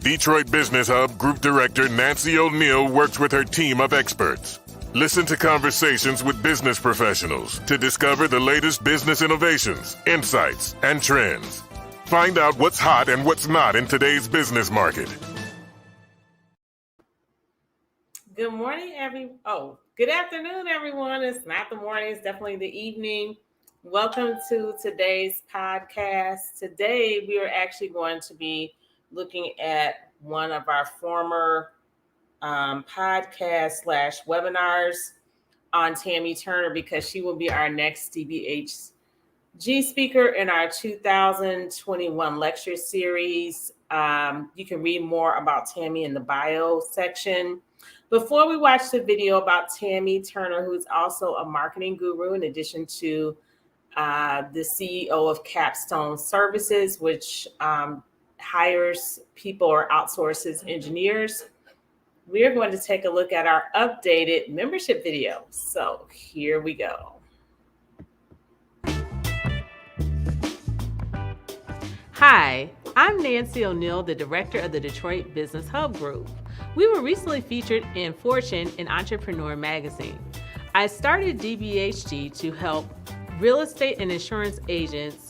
Detroit Business Hub Group Director Nancy O'Neill works with her team of experts. Listen to conversations with business professionals to discover the latest business innovations, insights, and trends. Find out what's hot and what's not in today's business market. Good morning, good afternoon, everyone. It's not the morning, it's definitely the evening. Welcome to today's podcast. Today, we are actually going to be looking at one of our former podcast/webinars on Tammy Turner, because she will be our next DBHG speaker in our 2021 lecture series. You can read more about Tammy in the bio section. Before we watch the video about Tammy Turner, who's also a marketing guru in addition to the CEO of Capstone Services, which hires people or outsources engineers, we are going to take a look at our updated membership video. So here we go. Hi, I'm Nancy O'Neill, the director of the Detroit Business Hub Group. We were recently featured in Fortune and Entrepreneur magazine. I started DBHG to help real estate and insurance agents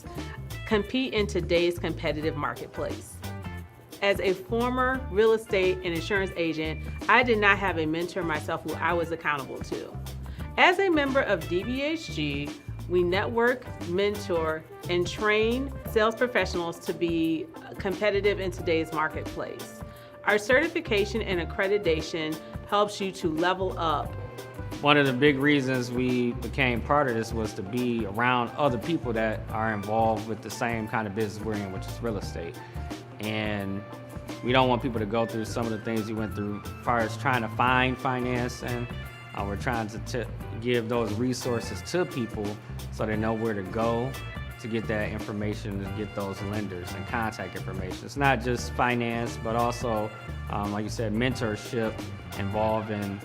compete in today's competitive marketplace. As a former real estate and insurance agent, I did not have a mentor myself who I was accountable to. As a member of DBHG, we network, mentor, and train sales professionals to be competitive in today's marketplace. Our certification and accreditation helps you to level up. One of the big reasons we became part of this was to be around other people that are involved with the same kind of business we're in, which is real estate. And we don't want people to go through some of the things we went through as far as trying to find financing. We're trying to give those resources to people so they know where to go to get that information, to get those lenders and contact information. It's not just finance, but also, like you said, mentorship involved in,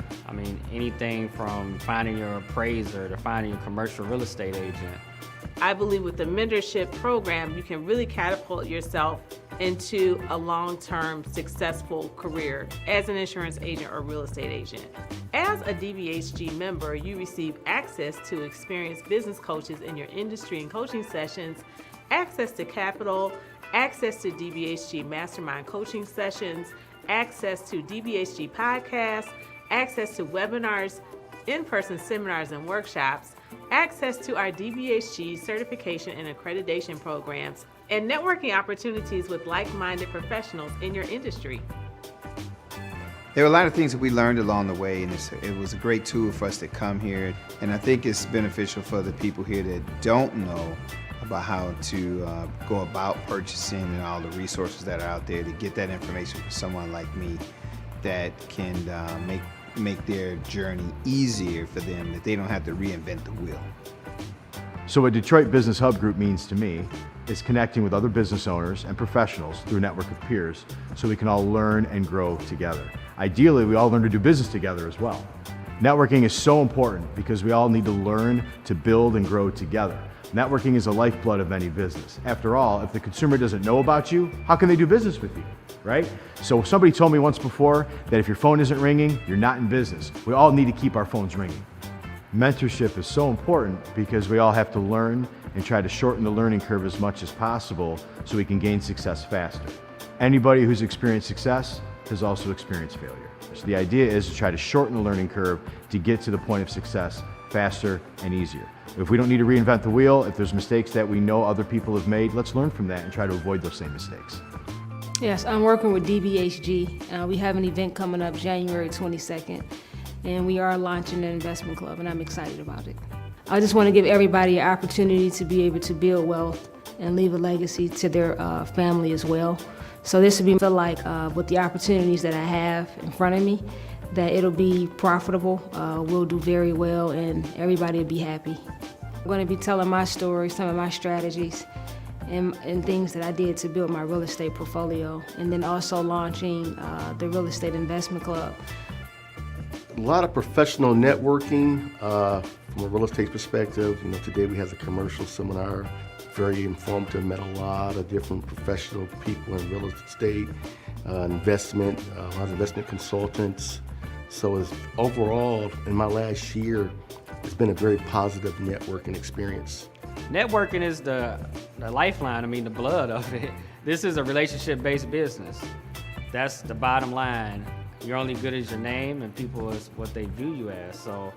anything from finding your appraiser to finding your commercial real estate agent. I believe with the mentorship program, you can really catapult yourself into a long-term successful career as an insurance agent or real estate agent. As a DBHG member, you receive access to experienced business coaches in your industry and coaching sessions, access to capital, access to DBHG mastermind coaching sessions, access to DBHG podcasts, access to webinars, in-person seminars and workshops, access to our DBHG certification and accreditation programs, and networking opportunities with like-minded professionals in your industry. There were a lot of things that we learned along the way, and it was a great tool for us to come here. And I think it's beneficial for the people here that don't know about how to go about purchasing and all the resources that are out there, to get that information for someone like me that can make their journey easier for them, that they don't have to reinvent the wheel. So what Detroit Business Hub Group means to me is connecting with other business owners and professionals through a network of peers so we can all learn and grow together. Ideally, we all learn to do business together as well. Networking is so important because we all need to learn to build and grow together. Networking is the lifeblood of any business. After all, if the consumer doesn't know about you, how can they do business with you, right? So somebody told me once before that if your phone isn't ringing, you're not in business. We all need to keep our phones ringing. Mentorship is so important because we all have to learn and try to shorten the learning curve as much as possible so we can gain success faster. Anybody who's experienced success has also experienced failure. So the idea is to try to shorten the learning curve to get to the point of success faster and easier. If we don't need to reinvent the wheel, if there's mistakes that we know other people have made, let's learn from that and try to avoid those same mistakes. Yes, I'm working with DBHG. We have an event coming up January 22nd, and we are launching an investment club, and I'm excited about it. I just want to give everybody an opportunity to be able to build wealth and leave a legacy to their family as well. So this would be feel like with the opportunities that I have in front of me, that it'll be profitable, we'll do very well, and everybody will be happy. I'm going to be telling my story, some of my strategies, and things that I did to build my real estate portfolio, and then also launching the Real Estate Investment Club. A lot of professional networking from a real estate perspective. Today we have a commercial seminar very informative, met a lot of different professional people in real estate, investment, a lot of investment consultants. So it's overall, in my last year, it's been a very positive networking experience. Networking is the lifeline, the blood of it. This is a relationship-based business. That's the bottom line. You're only good as your name, and people is what they view you as. So,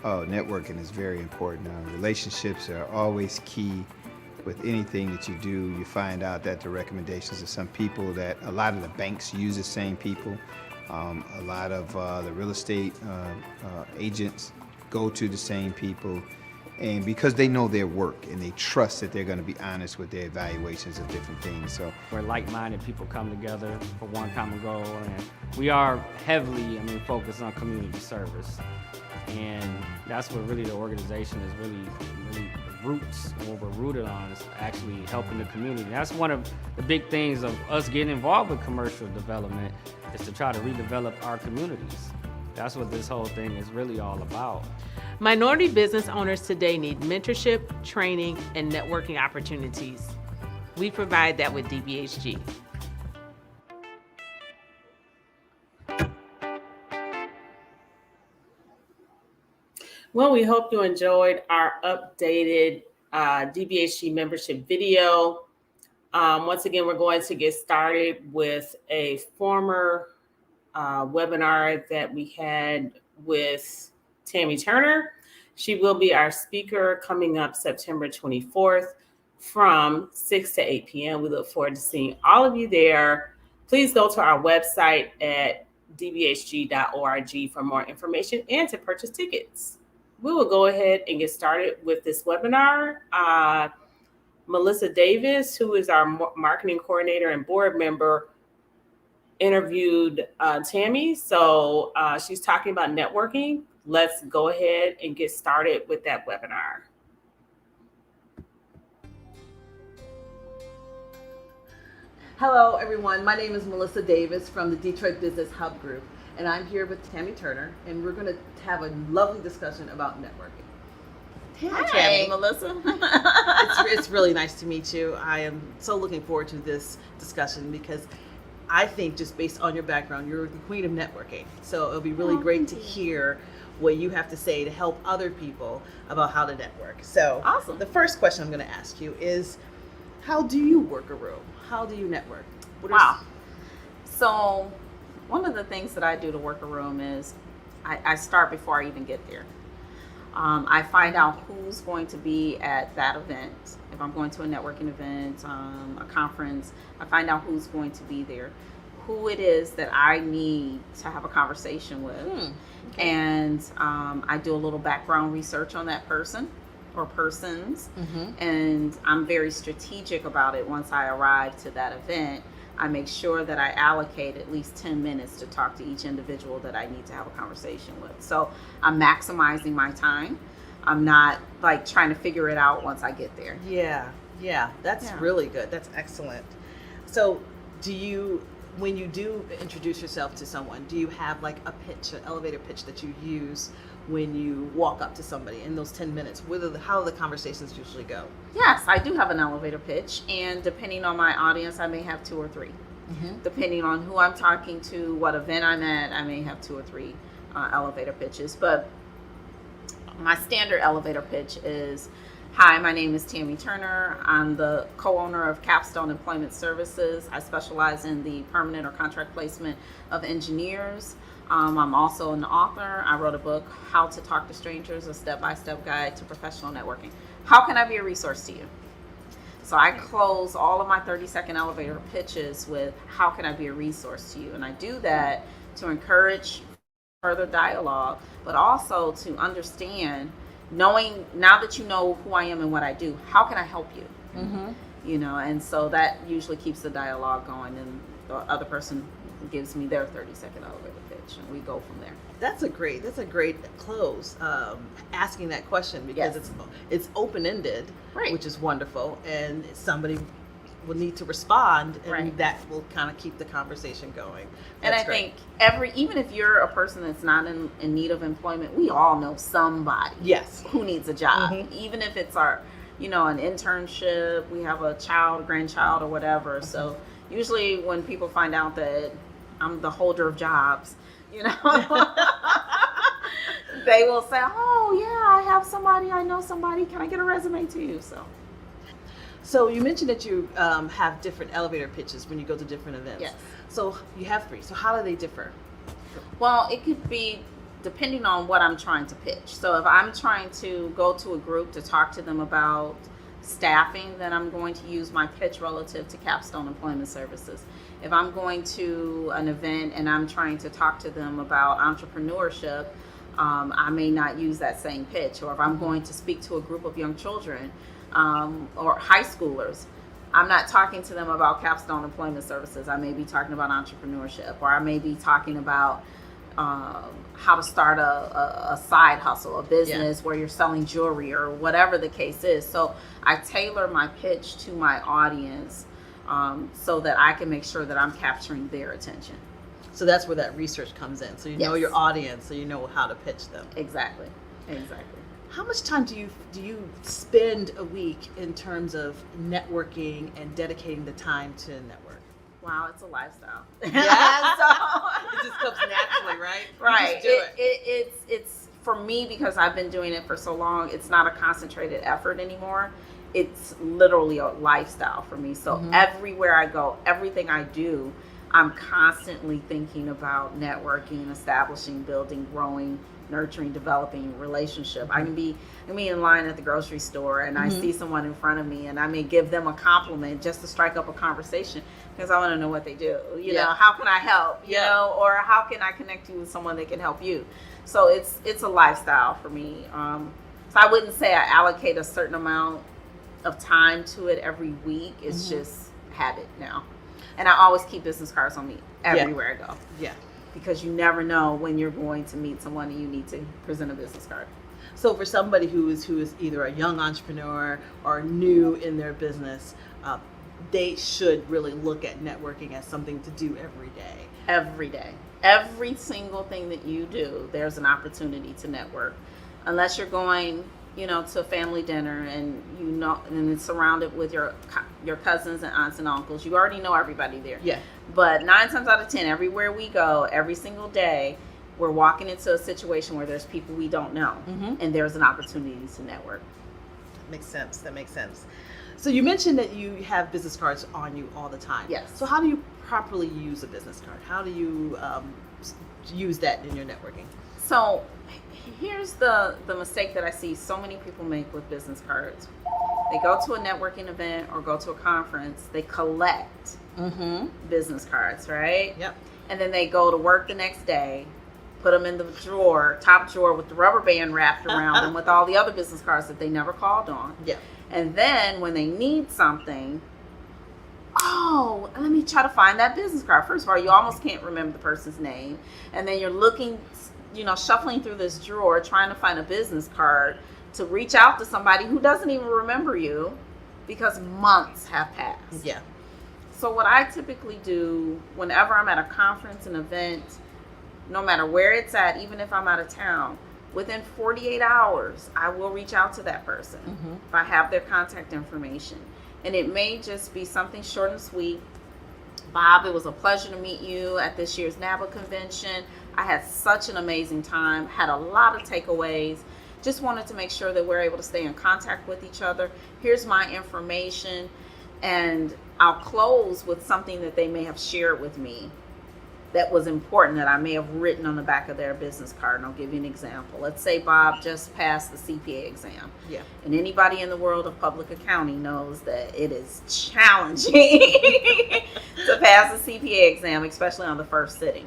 networking is very important. Relationships are always key with anything that you do. You find out that the recommendations of some people, that a lot of the banks use the same people. A lot of the real estate agents go to the same people, and because they know their work and they trust that they're going to be honest with their evaluations of different things. So where like-minded people come together for one common goal, and we are heavily, focused on community service, and that's what really the organization is really roots, and what we're rooted on is actually helping the community. That's one of the big things of us getting involved with commercial development, is to try to redevelop our communities. That's what this whole thing is really all about. Minority business owners today need mentorship, training, and networking opportunities. We provide that with DBHG. Well, we hope you enjoyed our updated DBHG membership video. Once again, we're going to get started with a former webinar that we had with Tammy Turner. She will be our speaker coming up September 24th from 6 to 8 p.m. We look forward to seeing all of you there. Please go to our website at dbhg.org for more information and to purchase tickets. We will go ahead and get started with this webinar. Melissa Davis, who is our marketing coordinator and board member, interviewed Tammy. So she's talking about networking. Let's go ahead and get started with that webinar. Hello, everyone. My name is Melissa Davis from the Detroit Business Hub Group, and I'm here with Tammy Turner, and we're going to have a lovely discussion about networking. Hi, Tammy. Melissa. It's really nice to meet you. I am so looking forward to this discussion because I think, just based on your background, you're the queen of networking. So it'll be really great to hear what you have to say to help other people about how to network. So Awesome. The first question I'm going to ask you is, how do you work a room? How do you network? Wow. So one of the things that I do to work a room is I start before I even get there. I find out who's going to be at that event. If I'm going to a networking event, a conference, I find out who's going to be there, who it is that I need to have a conversation with. Okay. And I do a little background research on that person or persons. And I'm very strategic about it. Once I arrive to that event, I make sure that I allocate at least 10 minutes to talk to each individual that I need to have a conversation with. So I'm maximizing my time. I'm not like trying to figure it out once I get there. Yeah, that's really good. That's excellent. So when you do introduce yourself to someone, do you have like a pitch, an elevator pitch that you use when you walk up to somebody in those 10 minutes? How do the conversations usually go? Yes, I do have an elevator pitch, and depending on my audience, I may have 2 or 3. Depending on who I'm talking to, what event I'm at, I may have 2 or 3 elevator pitches. But my standard elevator pitch is, hi, my name is Tammy Turner. I'm the co-owner of Capstone Employment Services. I specialize in the permanent or contract placement of engineers. I'm also an author. I wrote a book, How to Talk to Strangers, a step-by-step guide to professional networking. How can I be a resource to you? So I close all of my 30-second elevator pitches with, how can I be a resource to you? And I do that to encourage further dialogue, but also to understand, knowing now that you know who I am and what I do, how can I help you? You know, and so that usually keeps the dialogue going, and the other person gives me their 30-second elevator pitch, and we go from there. That's a great close, asking that question, because it's open-ended, Right. which is wonderful, and somebody will need to respond, and Right. that will kind of keep the conversation going. And That's I great. think even if you're a person that's not in need of employment, we all know somebody Yes. who needs a job, even if it's an internship, we have a child, grandchild, or whatever. So usually when people find out that I'm the holder of jobs, they will say, oh yeah, I have somebody, I know somebody, can I get a resume to you? So you mentioned that you have different elevator pitches when you go to different events. Yes. So you have 3. So how do they differ? Well, it could be depending on what I'm trying to pitch. So if I'm trying to go to a group to talk to them about staffing, then I'm going to use my pitch relative to Capstone Employment Services. If I'm going to an event and I'm trying to talk to them about entrepreneurship, I may not use that same pitch. Or if I'm going to speak to a group of young children or high schoolers, I'm not talking to them about Capstone Employment Services. I may be talking about entrepreneurship, or I may be talking about how to start a side hustle, a business where you're selling jewelry or whatever the case is. So I tailor my pitch to my audience so that I can make sure that I'm capturing their attention. So that's where that research comes in. So you know your audience, so you know how to pitch them. Exactly. How much time do you spend a week in terms of networking and dedicating the time to network? Wow, it's a lifestyle. Yeah, so it just comes naturally, right? Right. You just do It's for me, because I've been doing it for so long. It's not a concentrated effort anymore. It's literally a lifestyle for me. So everywhere I go, everything I do, I'm constantly thinking about networking, establishing, building, growing, nurturing, developing relationship. I can be in line at the grocery store and I see someone in front of me and I may give them a compliment just to strike up a conversation because I want to know what they do. You know, how can I help? You know, or how can I connect you with someone that can help you? So it's a lifestyle for me. So I wouldn't say I allocate a certain amount of time to it every week. It's just habit now. And I always keep business cards on me everywhere I go. Yeah. Because you never know when you're going to meet someone and you need to present a business card. So for somebody who is either a young entrepreneur or new in their business, they should really look at networking as something to do every day. Every day. Every single thing that you do, there's an opportunity to network. Unless you're going, to a family dinner and and it's surrounded with your cousins and aunts and uncles. You already know everybody there. Yeah. But 9 times out of 10, everywhere we go, every single day, we're walking into a situation where there's people we don't know, and there's an opportunity to network. That makes sense. So you mentioned that you have business cards on you all the time. Yes. So how do you properly use a business card? How do you use that in your networking? So here's the mistake that I see so many people make with business cards. They go to a networking event or go to a conference, they collect business cards, right? Yep. And then they go to work the next day, put them in the top drawer with the rubber band wrapped around them with all the other business cards that they never called on. Yeah. And then when they need something, let me try to find that business card. First of all, you almost can't remember the person's name. And then you're looking, shuffling through this drawer, trying to find a business card to reach out to somebody who doesn't even remember you because months have passed. Yeah. So what I typically do whenever I'm at a conference, an event, no matter where it's at, even if I'm out of town, within 48 hours, I will reach out to that person if I have their contact information. And it may just be something short and sweet. Bob, it was a pleasure to meet you at this year's NABA convention. I had such an amazing time, had a lot of takeaways. Just wanted to make sure that we're able to stay in contact with each other. Here's my information. And I'll close with something that they may have shared with me that was important that I may have written on the back of their business card. And I'll give you an example. Let's say Bob just passed the CPA exam. Yeah. And anybody in the world of public accounting knows that it is challenging to pass the CPA exam, especially on the first sitting.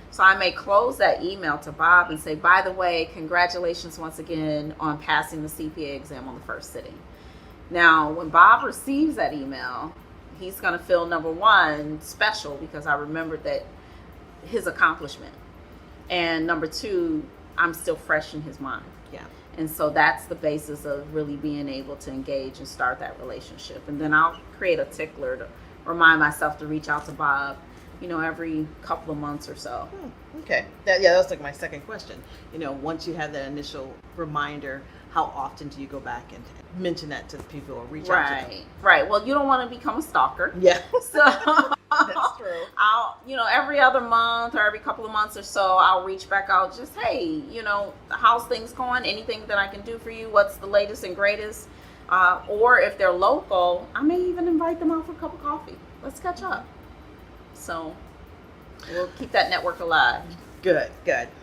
So I may close that email to Bob and say, by the way, congratulations once again on passing the CPA exam on the first sitting. Now, when Bob receives that email, he's going to feel, number one, special because I remembered that his accomplishment. And number two, I'm still fresh in his mind. Yeah. And so that's the basis of really being able to engage and start that relationship. And then I'll create a tickler to remind myself to reach out to Bob every couple of months or so. Okay. That was like my second question. Once you have that initial reminder, how often do you go back and mention that to people or reach out to them? Right. Well, you don't want to become a stalker. Yeah. So That's true. I'll, every other month or every couple of months or so, I'll reach back out. Just, hey, how's things going? Anything that I can do for you? What's the latest and greatest? Or if they're local, I may even invite them out for a cup of coffee. Let's catch up. So we'll keep that network alive. Good.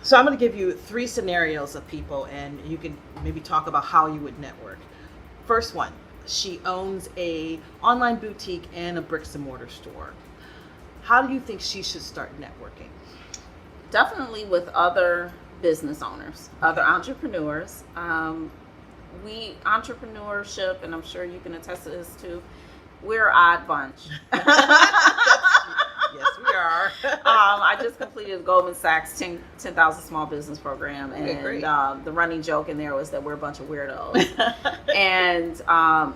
So I'm going to give you 3 scenarios of people, and you can maybe talk about how you would network. First one, she owns a online boutique and a bricks and mortar store. How do you think she should start networking? Definitely with other business owners, other entrepreneurs. Entrepreneurship, and I'm sure you can attest to this too, we're an odd bunch. Yes, we are. I just completed the Goldman Sachs 10,000 Small Business Program, and the running joke in there was that we're a bunch of weirdos. And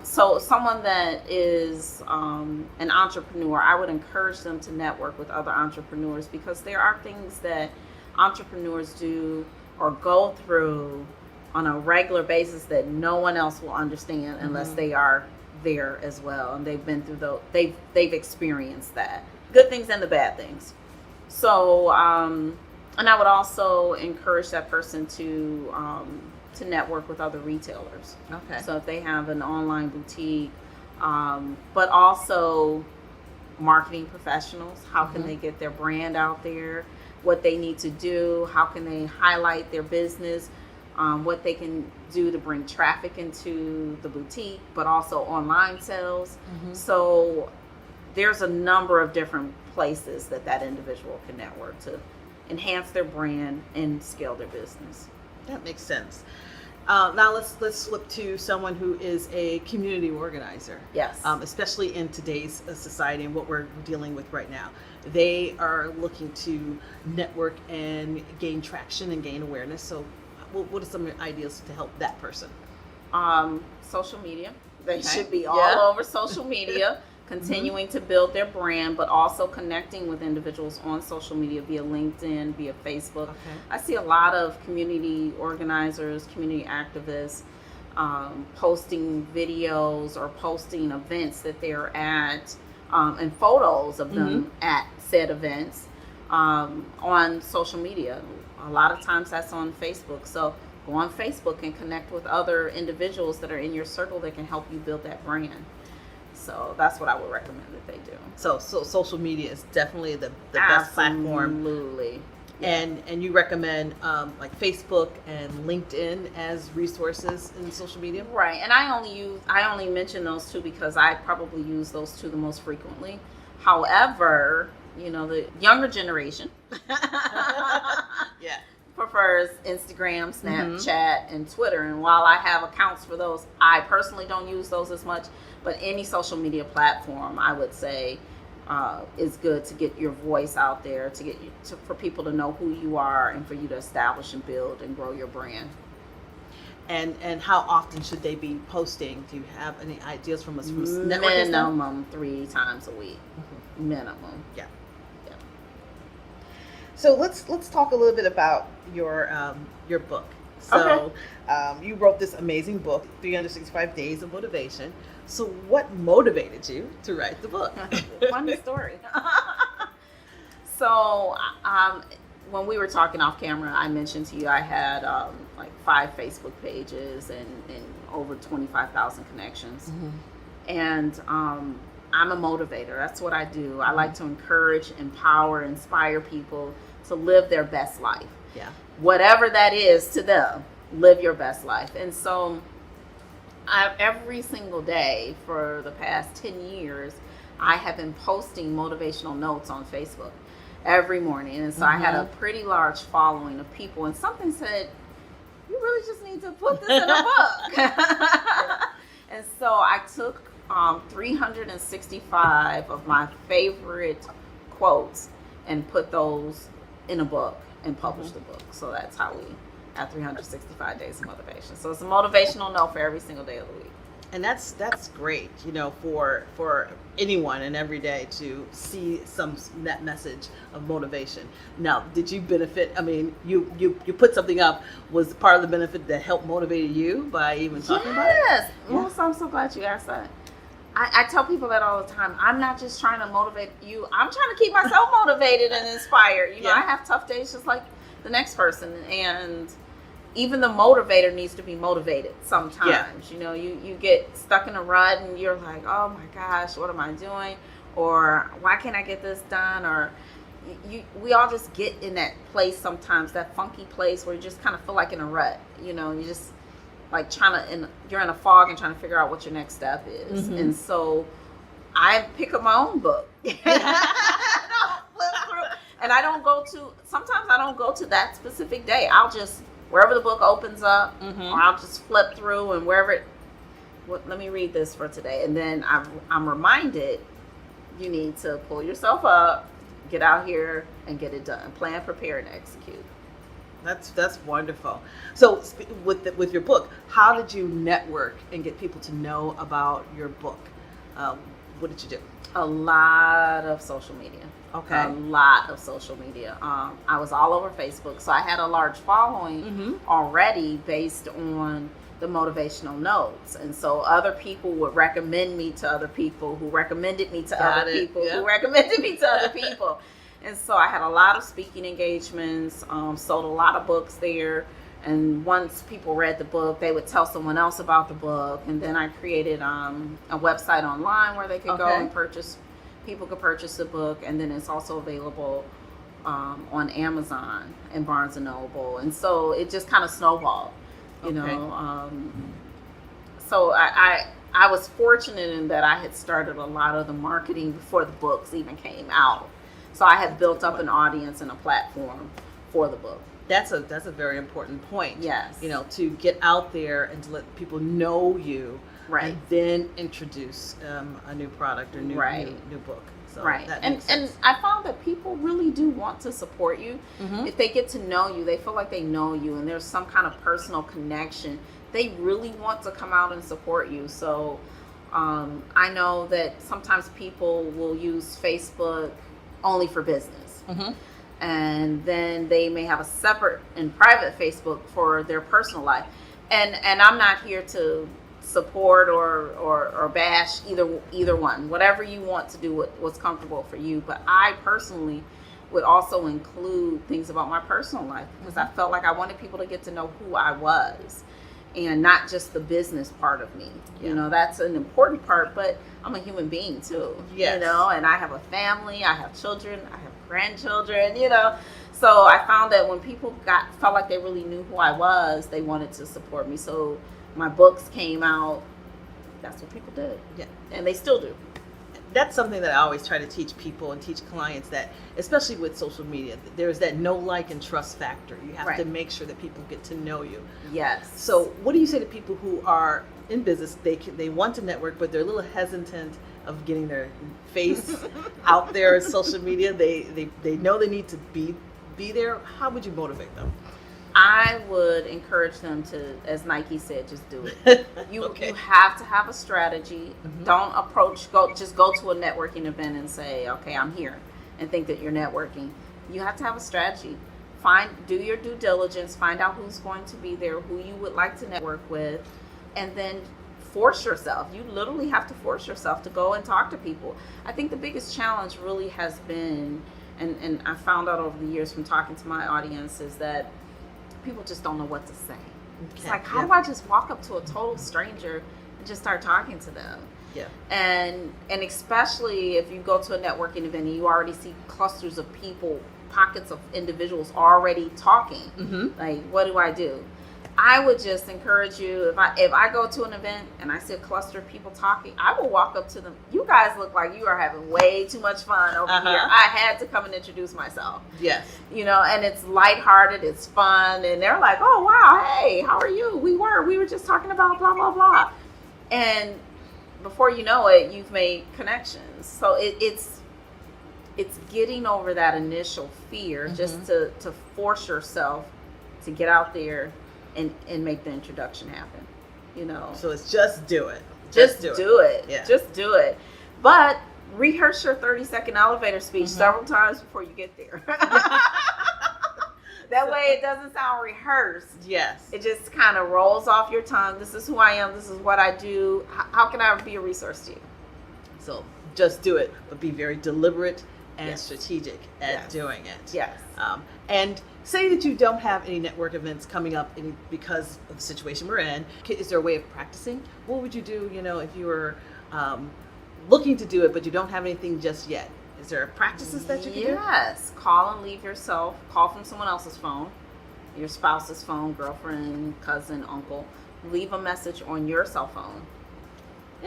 so someone that is an entrepreneur, I would encourage them to network with other entrepreneurs, because there are things that entrepreneurs do or go through on a regular basis that no one else will understand unless they are there as well, and they've been through they've experienced that, good things and the bad things. So and I would also encourage that person to network with other retailers. Okay. So if they have an online boutique, but also marketing professionals, how can they get their brand out there, what they need to do, how can they highlight their business, what they can do to bring traffic into the boutique, but also online sales. So there's a number of different places that individual can network to enhance their brand and scale their business. That makes sense. Now let's flip to someone who is a community organizer. Yes. Especially in today's society and what we're dealing with right now. They are looking to network and gain traction and gain awareness. So what are some ideas to help that person? Social media. They should be all over social media, continuing to build their brand, but also connecting with individuals on social media via LinkedIn, via Facebook. I see a lot of community organizers, community activists posting videos or posting events that they're at, and photos of them at said events on social media. A lot of times that's on Facebook. So go on Facebook and connect with other individuals that are in your circle that can help you build that brand. So that's what I would recommend that they do. So social media is definitely the best platform. Absolutely. And you recommend like Facebook and LinkedIn as resources in social media? Right. And I only mention those two because I probably use those two the most frequently. However, the younger generation prefers Instagram, Snapchat, and Twitter. And while I have accounts for those, I personally don't use those as much. But any social media platform, I would say, is good to get your voice out there, for people to know who you are, and for you to establish and build and grow your brand. And how often should they be posting? Do you have any ideas from us? Minimum 3 times a week. Minimum. Yeah. So let's talk a little bit about your book. So you wrote this amazing book, 365 Days of Motivation. So what motivated you to write the book? Funny story. So when we were talking off camera, I mentioned to you I had like 5 Facebook pages and over 25,000 connections. And I'm a motivator. That's what I do. I like to encourage, empower, inspire people to live their best life. Yeah. Whatever that is to them, live your best life. And so every single day for the past 10 years, I have been posting motivational notes on Facebook every morning. And so I had a pretty large following of people. And something said, you really just need to put this in a book. And so I took 365 of my favorite quotes and put those in a book and published the book. So that's how we have 365 Days of Motivation. So it's a motivational note for every single day of the week. And that's great, you know, for anyone and every day to see that message of motivation. Now, did you benefit? I mean, you put something up. Was part of the benefit that helped motivate you by even talking about it? Yes. Well, so I'm so glad you asked that. I tell people that all the time. I'm not just trying to motivate you. I'm trying to keep myself motivated and inspired. You know, I have tough days just like the next person, and even the motivator needs to be motivated sometimes. Yeah. You know, you get stuck in a rut and you're like, oh my gosh, what am I doing? Or why can't I get this done? Or we all just get in that place sometimes, that funky place where you just kind of feel like in a rut. You know, you just like you're in a fog and trying to figure out what your next step is. Mm-hmm. And so I pick up my own book. And sometimes I don't go to that specific day. I'll just, wherever the book opens up, or I'll just flip through and let me read this for today. And then I'm reminded, you need to pull yourself up, get out here and get it done. Plan, prepare, and execute. That's wonderful. So with your book, how did you network and get people to know about your book? What did you do? A lot of social media. Okay. A lot of social media. I was all over Facebook, so I had a large following already based on the motivational notes. And so other people would recommend me to other people who recommended me to other people who recommended me to other people. And so I had a lot of speaking engagements, sold a lot of books there. And once people read the book, they would tell someone else about the book. And then I created a website online where they could go and people could purchase the book. And then it's also available on Amazon and Barnes & Noble. And so it just kind of snowballed, you know. So I was fortunate in that I had started a lot of the marketing before the books even came out. So I had built up an audience and a platform for the book. That's a very important point. Yes. You know, to get out there and to let people know you, right, and then introduce a new product or new book. So right. That and I found that people really do want to support you. If they get to know you, they feel like they know you and there's some kind of personal connection. They really want to come out and support you. So I know that sometimes people will use Facebook only for business. And then they may have a separate and private Facebook for their personal life. And I'm not here to support or bash either one. Whatever you want to do, what's comfortable for you. But I personally would also include things about my personal life because I felt like I wanted people to get to know who I was and not just the business part of me. You know, that's an important part, but I'm a human being too. Yes. You know, and I have a family, I have children, I have grandchildren, you know. So I found that when people felt like they really knew who I was, they wanted to support me. So my books came out. That's what people did. Yeah. And they still do. That's something that I always try to teach people and teach clients, that especially with social media, there's that know, like, and trust factor. You have to make sure that people get to know you. Yes. So what do you say to people who are in business, they want to network, but they're a little hesitant of getting their face out there in social media? They know they need to be there. How would you motivate them? I would encourage them to, as Nike said, just do it. You have to have a strategy. Don't just go to a networking event and say, okay, I'm here, and think that you're networking. You have to have a strategy. Do your due diligence, find out who's going to be there, who you would like to network with, and then force yourself. You literally have to force yourself to go and talk to people. I think the biggest challenge really has been, and I found out over the years from talking to my audience, is that people just don't know what to say. It's like, how do I just walk up to a total stranger and just start talking to them? Yeah. And especially if you go to a networking event and you already see clusters of people, pockets of individuals already talking. Like, what do I do? I would just encourage you, if I go to an event and I see a cluster of people talking, I will walk up to them. You guys look like you are having way too much fun over here. I had to come and introduce myself. Yes. You know, and it's lighthearted, it's fun, and they're like, oh wow, hey, how are you? We were just talking about blah blah blah. And before you know it, you've made connections. So it's getting over that initial fear, just to force yourself to get out there and make the introduction happen, you know. So it's just do it. Just do it. Yeah. Just do it. But rehearse your 30-second elevator speech several times before you get there. That way it doesn't sound rehearsed. Yes. It just kind of rolls off your tongue. This is who I am. This is what I do. How can I be a resource to you? So just do it, but be very deliberate and Yes. strategic at Yes. doing it. Yes. And say that you don't have any network events coming up because of the situation we're in. Is there a way of practicing? What would you do, if you were looking to do it, but you don't have anything just yet? Is there practices that you can do? Yes. Call and leave yourself. Call from someone else's phone, your spouse's phone, girlfriend, cousin, uncle. Leave a message on your cell phone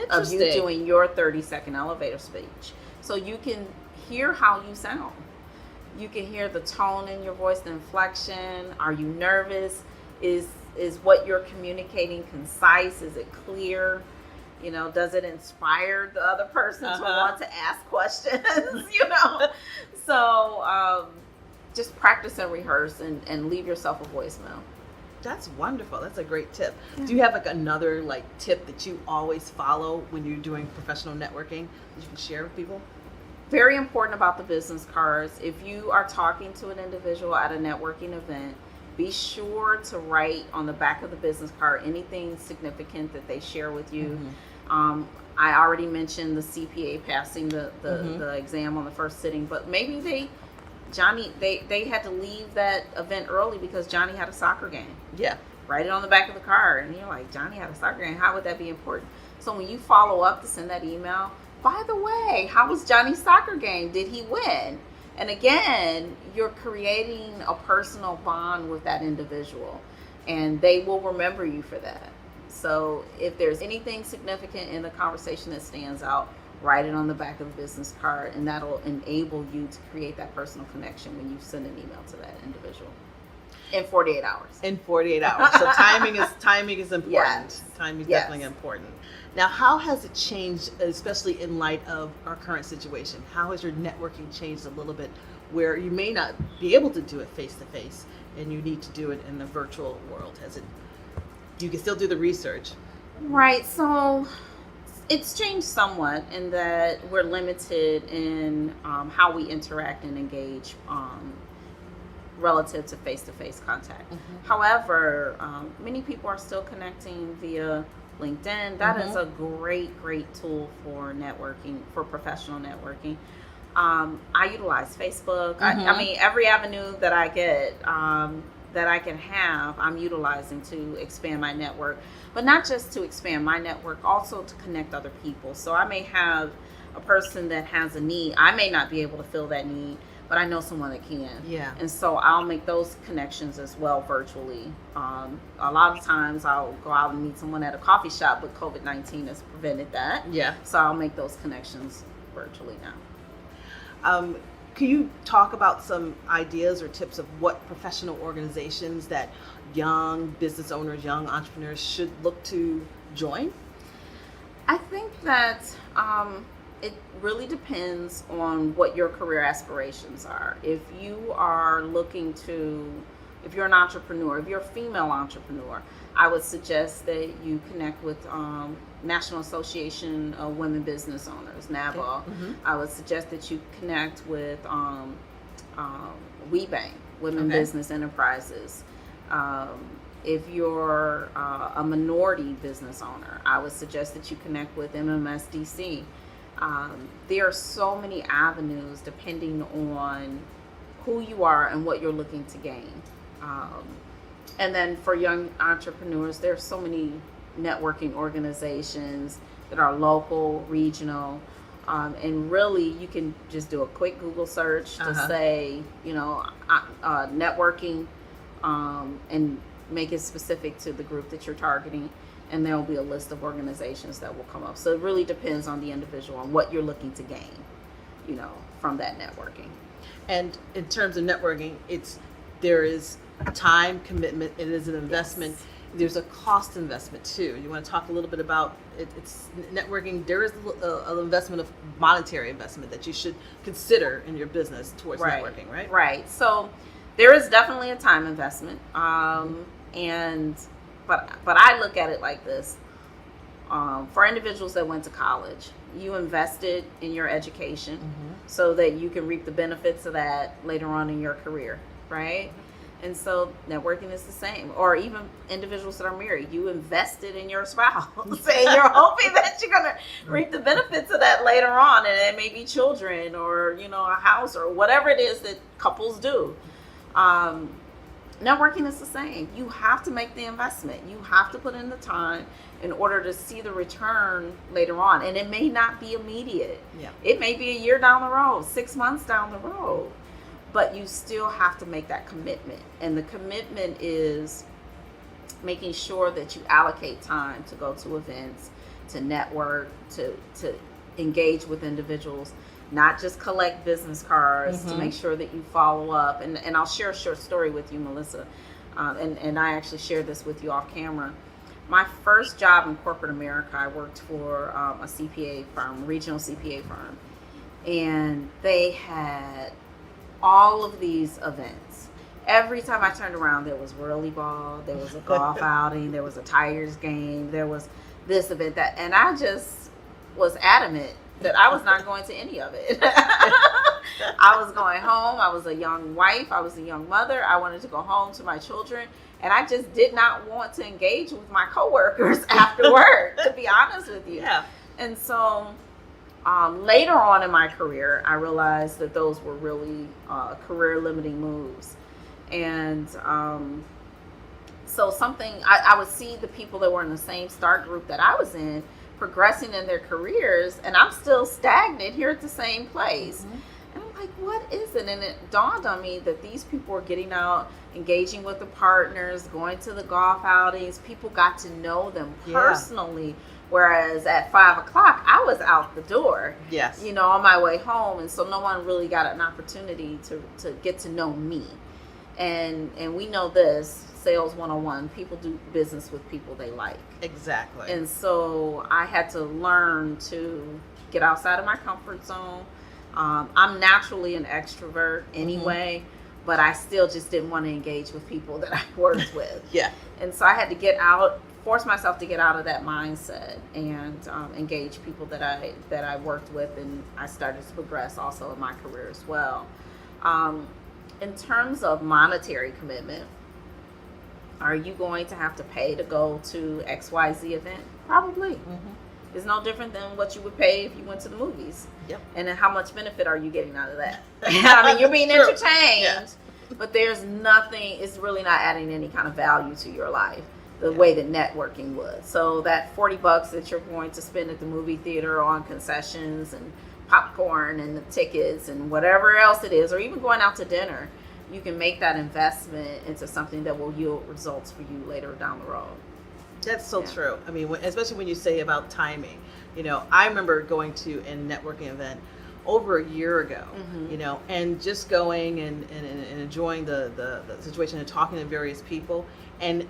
of you doing your 30-second elevator speech. So you can hear how you sound. You can hear the tone in your voice, the inflection. Are you nervous? Is what you're communicating concise? Is it clear? Does it inspire the other person to want to ask questions? So just practice and rehearse and leave yourself a voicemail. That's wonderful. That's a great tip. Do you have another tip that you always follow when you're doing professional networking that you can share with people? Very important about the business cards. If you are talking to an individual at a networking event, be sure to write on the back of the business card anything significant that they share with you. I already mentioned the CPA passing the exam on the first sitting, but maybe they had to leave that event early because Johnny had a soccer game. Yeah. Write it on the back of the card, and you're like, Johnny had a soccer game. How would that be important? So when you follow up to send that email, by the way, how was Johnny's soccer game? Did he win? And again, you're creating a personal bond with that individual, and they will remember you for that. So if there's anything significant in the conversation that stands out, write it on the back of the business card, and that'll enable you to create that personal connection when you send an email to that individual in 48 hours. In 48 hours. So timing is important. Yes. Timing is Yes. definitely important. Now, how has it changed, especially in light of our current situation? How has your networking changed a little bit where you may not be able to do it face to face and you need to do it in the virtual world? You can still do the research. Right. So it's changed somewhat in that we're limited in how we interact and engage relative to face-to-face contact. However, many people are still connecting via LinkedIn. That is a great tool for networking, for professional networking. I utilize Facebook. I mean, every avenue that I get that I can have, I'm utilizing to expand my network. But not just to expand my network, also to connect other people. So I may have a person that has a need. I may not be able to fill that need, but I know someone that can. Yeah. And so I'll make those connections as well virtually. A lot of times I'll go out and meet someone at a coffee shop, but COVID-19 has prevented that. Yeah. So I'll make those connections virtually now. Can you talk about some ideas or tips of what professional organizations that young business owners, young entrepreneurs should look to join? I think that it really depends on what your career aspirations are. If you are if you're an entrepreneur, if you're a female entrepreneur, I would suggest that you connect with National Association of Women Business Owners, NABA. I would suggest that you connect with WeBank, Women Business Enterprises. If you're a minority business owner, I would suggest that you connect with MMSDC. There are so many avenues depending on who you are and what you're looking to gain. And then for young entrepreneurs, there's so many networking organizations that are local, regional, and really you can just do a quick Google search to say, networking, and make it specific to the group that you're targeting, and there will be a list of organizations that will come up. So it really depends on the individual and what you're looking to gain, from that networking. And in terms of networking, there is time commitment. It is an investment. Yes. There's a cost investment too. You want to talk a little bit about it's networking. There is an investment of monetary investment that you should consider in your business towards networking, right? Right. So there is definitely a time investment. But I look at it like this. for individuals that went to college, you invested in your education so that you can reap the benefits of that later on in your career, right? And so networking is the same. Or even individuals that are married, you invested in your spouse and you're hoping that you're going to reap the benefits of that later on. And it may be children or, you know, a house or whatever it is that couples do. Networking is the same. You have to make the investment. You have to put in the time in order to see the return later on. And it may not be immediate. Yeah. It may be a year down the road, 6 months down the road. But you still have to make that commitment. And the commitment is making sure that you allocate time to go to events, to network, to engage with individuals, not just collect business cards, to make sure that you follow up. And I'll share a short story with you, Melissa. And I actually shared this with you off camera. My first job in corporate America, I worked for a CPA firm, regional CPA firm. And they had all of these events. Every time I turned around, there was whirly ball, there was a golf outing, there was a Tigers game, there was this event, that, and I just was adamant that I was not going to any of it. I was going home. I was a young wife. I was a young mother. I wanted to go home to my children, and I just did not want to engage with my coworkers after work, to be honest with you. Yeah. And so later on in my career, I realized that those were really career-limiting moves. And so something, I would see the people that were in the same start group that I was in progressing in their careers, and I'm still stagnant here at the same place. And I'm like, what is it? And it dawned on me that these people were getting out, engaging with the partners, going to the golf outings. People got to know them personally. Whereas at 5 o'clock, I was out the door, Yes. you know, on my way home. And so no one really got an opportunity to get to know me. And we know this, sales 101, people do business with people they like. Exactly. And so I had to learn to get outside of my comfort zone. I'm naturally an extrovert anyway, but I still just didn't want to engage with people that I worked with. Yeah. And so I had to force myself to get out of that mindset and engage people that I worked with, and I started to progress also in my career as well. In terms of monetary commitment, are you going to have to pay to go to XYZ event? Probably. It's no different than what you would pay if you went to the movies. Yep. And then how much benefit are you getting out of that? I mean, you're being entertained, but there's nothing, it's really not adding any kind of value to your life the way that networking would. So that $40 that you're going to spend at the movie theater on concessions and popcorn and the tickets and whatever else it is, or even going out to dinner, you can make that investment into something that will yield results for you later down the road. That's so true. I mean, especially when you say about timing. You know, I remember going to a networking event over a year ago, you know, and just going and enjoying the situation and talking to various people. And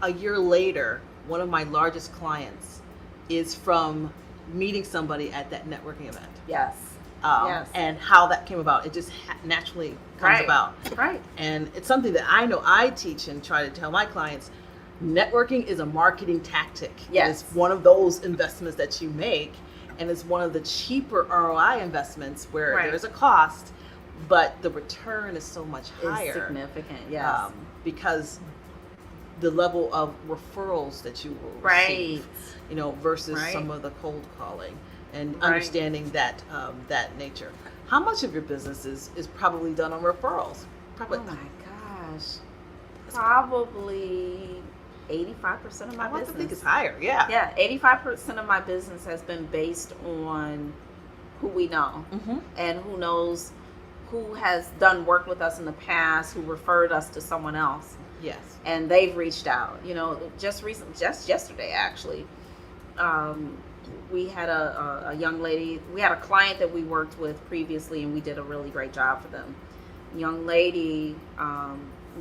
a year later, one of my largest clients is from meeting somebody at that networking event. Yes. And how that came about. It just naturally comes about. Right. And it's something that I know I teach and try to tell my clients. Networking is a marketing tactic. Yes. It's one of those investments that you make, and it's one of the cheaper ROI investments where there is a cost, but the return is so much higher. It's significant, yes. Because the level of referrals that you will receive, you know, versus some of the cold calling and understanding that that nature. How much of your business is probably done on referrals? Probably. Oh my gosh. Probably 85% of my business. I think it's higher, yeah. 85% of my business has been based on who we know and who knows, who has done work with us in the past, who referred us to someone else. Yes. And they've reached out. You know, just yesterday actually, we had a young lady, we had a client that we worked with previously, and we did a really great job for them. Young lady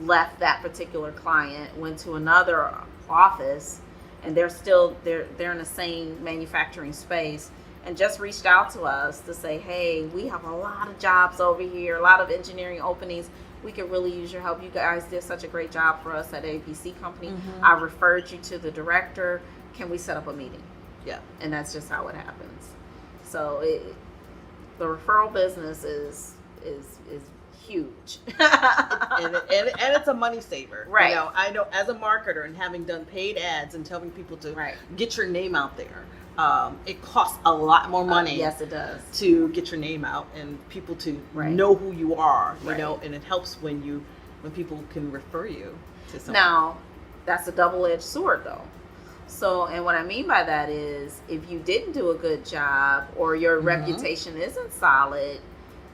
left that particular client, went to another office, and they're in the same manufacturing space, and just reached out to us to say, hey, we have a lot of jobs over here, a lot of engineering openings. We could really use your help. You guys did such a great job for us at ABC Company. I referred you to the director. Can we set up a meeting? Yeah. And that's just how it happens. So the referral business is huge. and it's a money saver. Right. I know as a marketer and having done paid ads and telling people to get your name out there, it costs a lot more money. Yes, it does. To get your name out and people to know who you are, you know, and it helps when people can refer you to someone. Now, that's a double-edged sword though. So, and what I mean by that is if you didn't do a good job or your reputation isn't solid,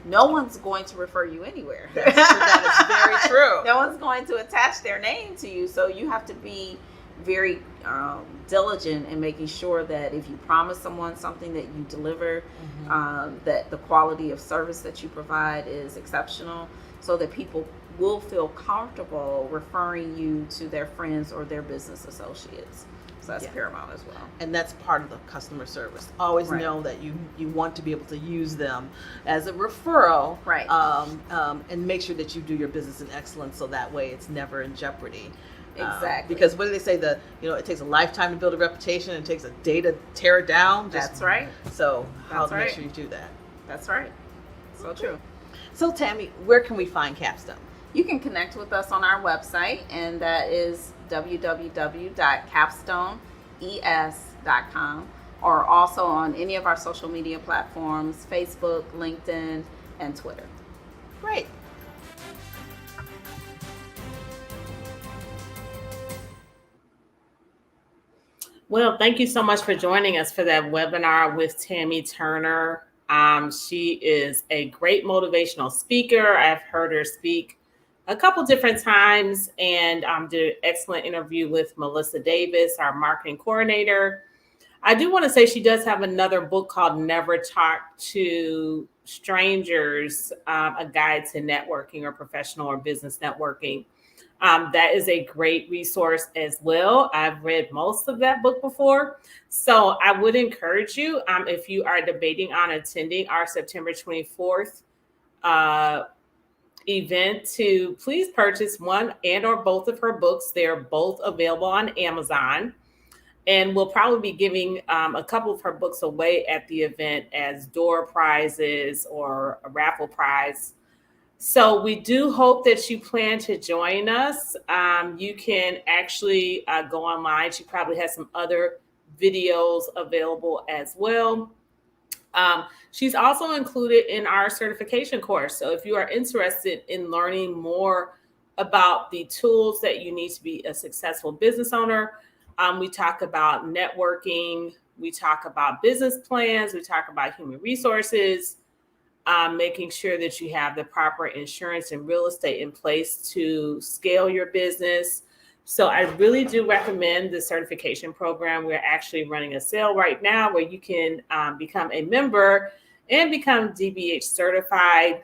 no one's going to refer you anywhere. That is very true. No one's going to attach their name to you. So you have to be very diligent in making sure that if you promise someone something that you deliver, that the quality of service that you provide is exceptional so that people will feel comfortable referring you to their friends or their business associates. So that's paramount as well. And that's part of the customer service. Always know that you want to be able to use them as a referral. Right. And make sure that you do your business in excellence so that way it's never in jeopardy. Exactly. Because what do they say? It takes a lifetime to build a reputation and it takes a day to tear it down. That's right. So how to make right. sure you do that. That's right. So true. So Tammy, where can we find Capstone? You can connect with us on our website, and that is www.capstones.com, or also on any of our social media platforms, Facebook, LinkedIn, and Twitter. Great. Well, thank you so much for joining us for that webinar with Tammy Turner. She is a great motivational speaker. I've heard her speak a couple different times and did an excellent interview with Melissa Davis, our marketing coordinator. I do want to say she does have another book called Never Talk to Strangers, a guide to networking or professional or business networking. That is a great resource as well. I've read most of that book before. So I would encourage you, if you are debating on attending our September 24th event, to please purchase one and or both of her books. They're both available on Amazon. And we'll probably be giving a couple of her books away at the event as door prizes or a raffle prize. So we do hope that you plan to join us. You can actually go online. She probably has some other videos available as well. She's also included in our certification course. So if you are interested in learning more about the tools that you need to be a successful business owner, we talk about networking, we talk about business plans, we talk about human resources, making sure that you have the proper insurance and real estate in place to scale your business. So I really do recommend the certification program. We're actually running a sale right now where you can become a member and become DBH certified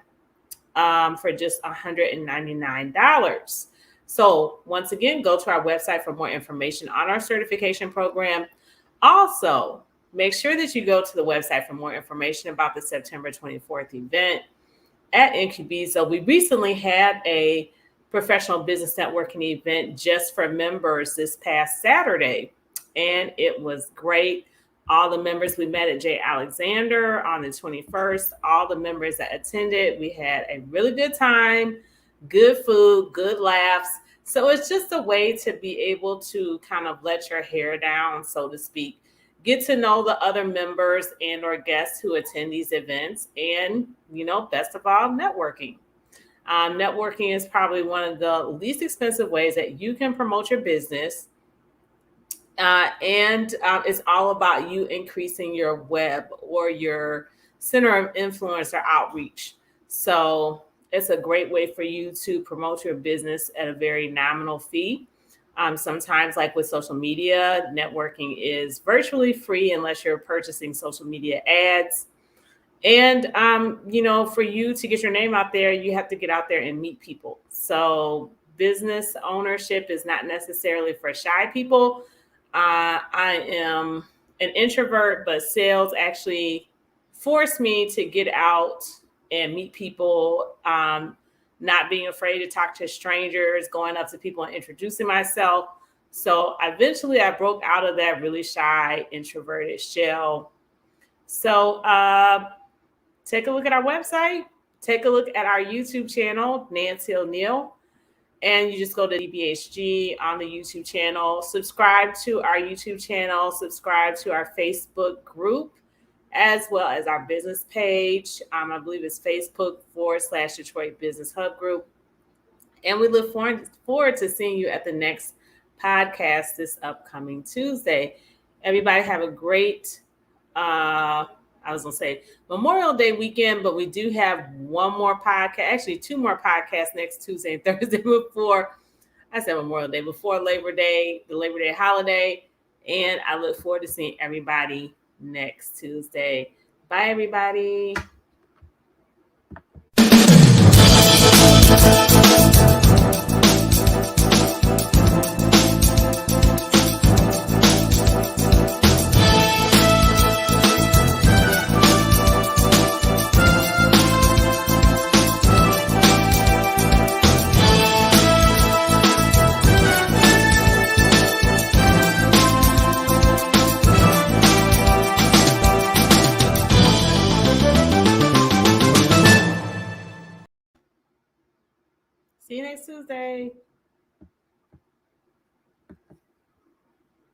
for just $199. So once again, go to our website for more information on our certification program. Also, make sure that you go to the website for more information about the September 24th event at Incubizo. We recently had a professional business networking event just for members this past Saturday, and it was great. All the members, we met at J. Alexander on the 21st. All the members that attended, we had a really good time, good food, good laughs. So it's just a way to be able to kind of let your hair down, so to speak. Get to know the other members and or guests who attend these events, and, best of all, networking. Networking is probably one of the least expensive ways that you can promote your business. And it's all about you increasing your web or your center of influence or outreach. So it's a great way for you to promote your business at a very nominal fee. Sometimes, like with social media, networking is virtually free unless you're purchasing social media ads. And, for you to get your name out there, you have to get out there and meet people. So business ownership is not necessarily for shy people. I am an introvert, but sales actually forced me to get out and meet people, not being afraid to talk to strangers, going up to people and introducing myself. So eventually I broke out of that really shy, introverted shell. So take a look at our website, take a look at our YouTube channel, Nancy O'Neill, and you just go to DBHG on the YouTube channel, subscribe to our YouTube channel, subscribe to our Facebook group, as well as our business page. I believe it's Facebook.com/Detroit Business Hub Group. And we look forward to seeing you at the next podcast this upcoming Tuesday. Everybody have a great, Memorial Day weekend, but we do have one more podcast, actually 2 more podcasts next Tuesday and Thursday before Memorial Day, before Labor Day, the Labor Day holiday. And I look forward to seeing everybody next Tuesday. Bye, everybody. See you next Tuesday.